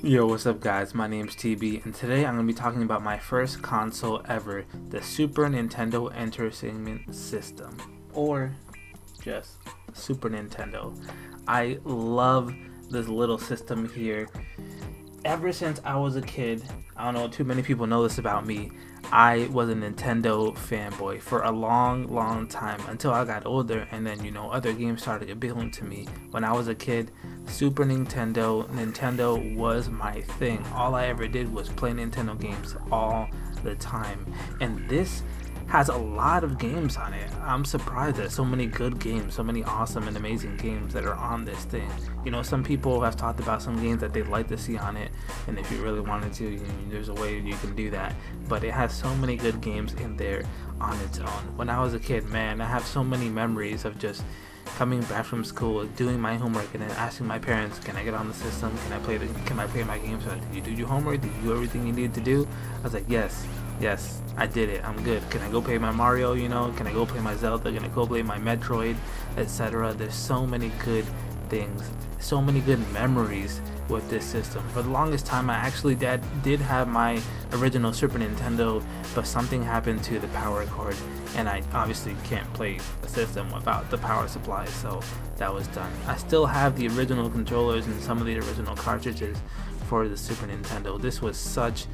Yo, what's up guys? My name's TB and today I'm going to be talking about my first console ever, the Super Nintendo Entertainment System, or just Super Nintendo. I love this little system here. Ever since I was a kid, I don't know, too many people know this about me, I was a Nintendo fanboy for a long time until I got older, and then other games started appealing to me. When I was a kid, Super Nintendo was my thing. All I ever did was play Nintendo games all the time, and this has a lot of games on it. I'm surprised at so many good games, so many awesome and amazing games that are on this thing. Some people have talked about some games that they'd like to see on it, and if you really wanted to, there's a way you can do that. But it has so many good games in there on its own. When I was a kid, man, I have so many memories of just coming back from school, doing my homework, and then asking my parents, "Can I get on the system? Can I play my games?" So, "Did you do your homework? Did you do everything you needed to do?" I was like, Yes, I did it. I'm good. Can I go play my Mario? Can I go play my Zelda? Can I go play my Metroid, etc.? There's so many good things, so many good memories with this system. For the longest time, I actually did have my original Super Nintendo, but something happened to the power cord, and I obviously can't play a system without the power supply, so that was done. I still have the original controllers and some of the original cartridges for the Super Nintendo. This was such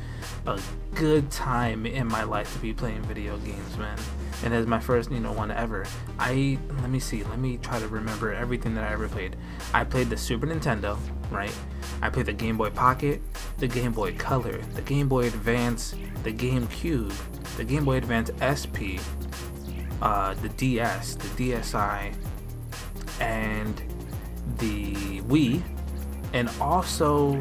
a good time in my life to be playing video games, man. And as my first, one ever. Let me try to remember everything that I ever played. I played the Super Nintendo, right? I played the Game Boy Pocket, the Game Boy Color, the Game Boy Advance, the GameCube, the Game Boy Advance SP, the DS, the DSi, and the Wii, and also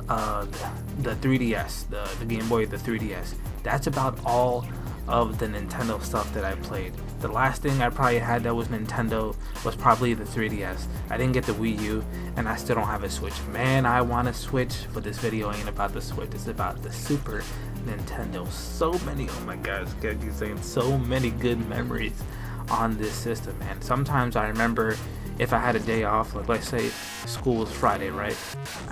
the 3DS, the Game Boy, the 3DS. That's about all of the Nintendo stuff that I played. The last thing I probably had that was Nintendo was probably the 3DS. I didn't get the Wii U, and I still don't have a Switch. Man, I want a Switch, but this video ain't about the Switch. It's about the Super Nintendo. So many, oh my gosh, I keep saying so many good memories on this system, man. Sometimes I remember if I had a day off, like let's say school was Friday, right?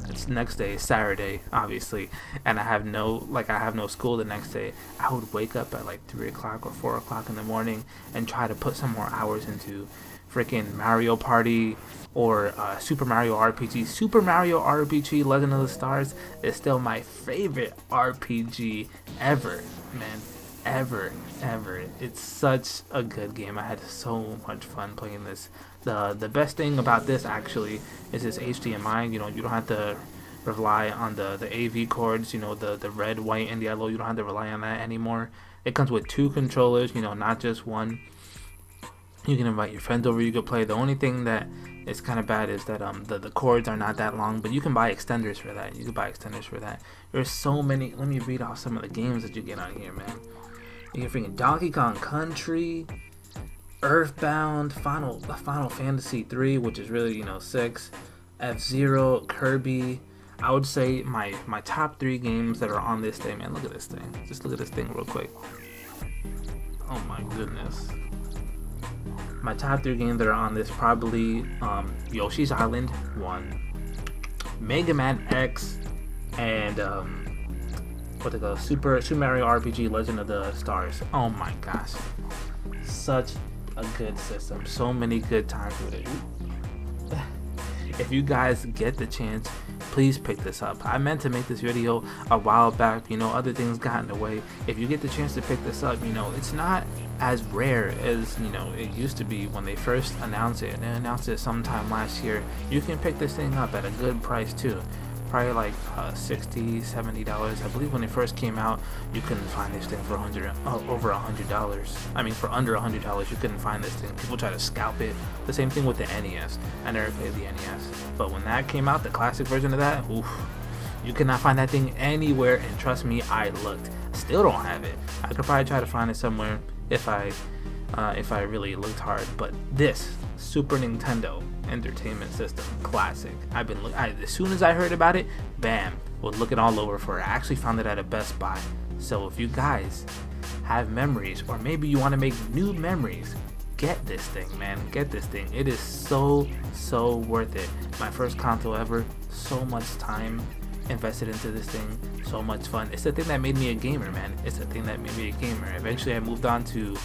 It's next day, Saturday, obviously, and I have no school the next day. I would wake up at like 3 o'clock or 4 o'clock in the morning and try to put some more hours into freaking Mario Party or Super Mario RPG. Super Mario RPG Legend of the Stars is still my favorite RPG ever, man. Ever. It's such a good game. I had so much fun playing this. The best thing about this actually is this HDMI. You don't have to rely on the AV cords, the red, white, and yellow. You don't have to rely on that anymore. It comes with 2 controllers, not just one. You can invite your friends over, you could play. The only thing that is kind of bad is that the cords are not that long, but you can buy extenders for that. There's so many. Let me read off some of the games that you get on here, man. You get freaking Donkey Kong Country, Earthbound, Final Fantasy 3, which is really 6, F-Zero, Kirby. I would say my top 3 games that are on this thing, man. Look at this thing. Just look at this thing real quick. Oh my goodness. My top 3 games that are on this probably Yoshi's Island 1, Mega Man X, and Super Mario RPG Legend of the Stars. Oh my gosh, such a good system. So many good times with it. If you guys get the chance, please pick this up. I meant to make this video a while back, other things got in the way. If you get the chance to pick this up, it's not as rare as it used to be when they first announced it, and they announced it sometime last year. You can pick this thing up at a good price too. Probably like $60-$70. I believe when it first came out, you couldn't find this thing for over $100. I mean, for under $100, you couldn't find this thing. People try to scalp it. The same thing with the NES. I never played the NES, but when that came out, the classic version of that, oof, you could not find that thing anywhere. And trust me, I looked. Still don't have it. I could probably try to find it somewhere if I really looked hard. But this Super Nintendo Entertainment System classic, as soon as I heard about it, bam, was looking all over for it. I actually found it at a Best Buy. So if you guys have memories, or maybe you want to make new memories, get this thing, man. Get this thing. It is so worth it. My first console ever. So much time invested into this thing. So much fun. It's the thing that made me a gamer, man. It's the thing that made me a gamer. Eventually I moved on to,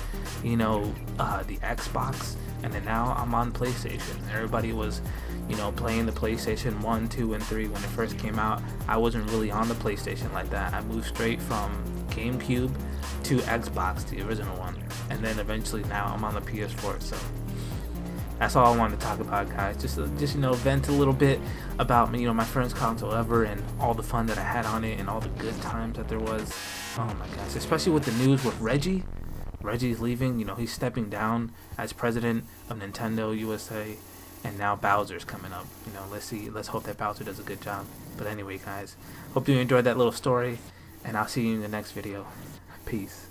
you know, the Xbox, and then now I'm on PlayStation. Everybody was, you know, playing the PlayStation 1, 2, and 3 when it first came out. I wasn't really on the PlayStation like that. I moved straight from GameCube to Xbox, the original one, and then eventually now I'm on the PS4. So that's all I wanted to talk about, guys. Just you know, vent a little bit about, you know, my first console ever and all the fun that I had on it and all the good times that there was. Oh my gosh, especially with the news with Reggie. Reggie's leaving, you know, he's stepping down as president of Nintendo USA, and now Bowser's coming up. You know, let's hope that Bowser does a good job. But anyway, guys, hope you enjoyed that little story, and I'll see you in the next video. Peace.